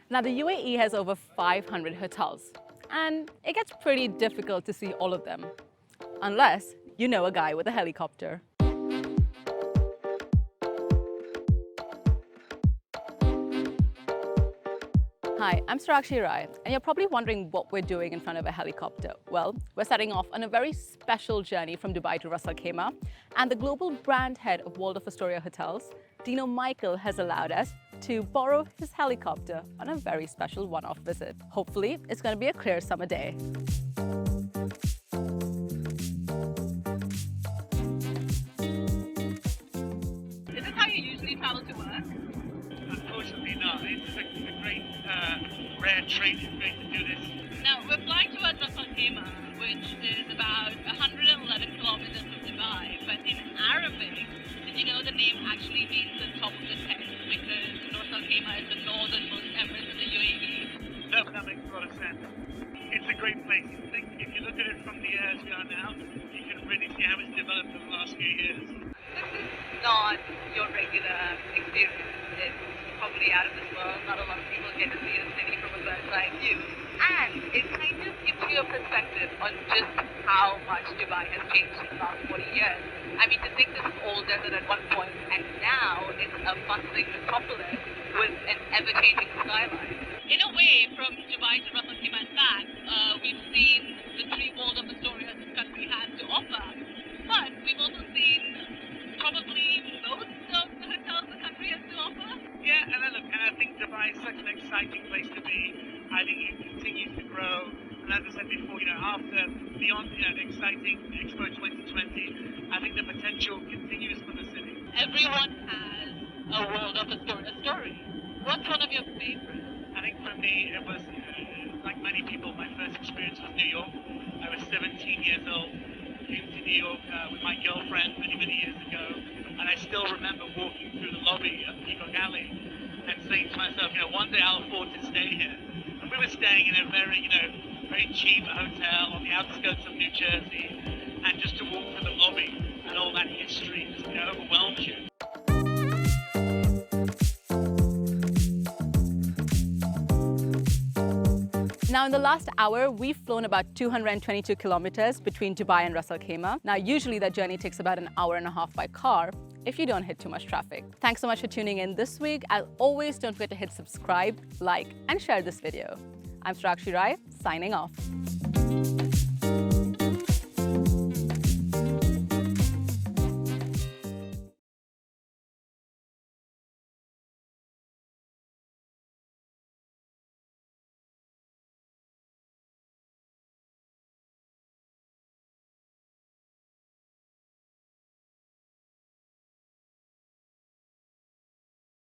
Now, the UAE has over 500 hotels, and it gets pretty difficult to see all of them, unless you know a guy with a helicopter. Hi, I'm Sarakshi Rai, and you're probably wondering what we're doing in front of a helicopter. Well, we're setting off on a very special journey from Dubai to Ras Al Khaimah, and the global brand head of Waldorf Astoria Hotels, Dino Michael, has allowed us to borrow his helicopter on a very special one-off visit. Hopefully, it's going to be a clear summer day. Is this how you usually travel to work? Unfortunately not. It's a great, rare treat. It's great to do this. Now, we're flying towards Ras Al Khaimah, which is about 111 kilometers from Dubai. But in Arabic, did you know the name actually means the top of the tent? Because Ras Al Khaimah is the northernmost emirate in the UAE. No, that makes a lot of sense. It's a great place. If you look at it from the air as we are now, you can really see how it's developed over the last few years. This is not your regular experience. It's probably out of this world. Not a lot of people get to see the city from a bird's eye view. And it kind of gives you a perspective on just how much Dubai has changed in the last 40 years. I mean, to think this is all desert at one point, and now it's a bustling metropolis with an ever-changing skyline. In a way, from Dubai to Ras Al Khaimah and back, we've seen the three Waldorf Astoria this country has to offer. But we've also seen probably most of the hotels the country has to offer. Yeah, and I think Dubai is such an exciting place to be. I think it continues to grow. And as I said before, beyond the exciting Expo 2020, I think the potential continues for the city. Everyone has a Waldorf Astoria story. What's one of your favorites? I think for me, it was, like many people, my first experience was New York. I was 17 years old, came to New York with my girlfriend many, many years ago, and I still remember walking through the lobby of Peacock Alley and saying to myself, one day I'll afford to stay here. And we were staying in a very cheap hotel on the outskirts of New Jersey, and just to walk through the lobby and all that history just overwhelmed you. Now, in the last hour, we've flown about 222 kilometers between Dubai and Ras Al Khaimah. Now, usually that journey takes about an hour and a half by car if you don't hit too much traffic. Thanks so much for tuning in this week. As always, don't forget to hit subscribe, like, and share this video. I'm Sarakshi Rai, signing off.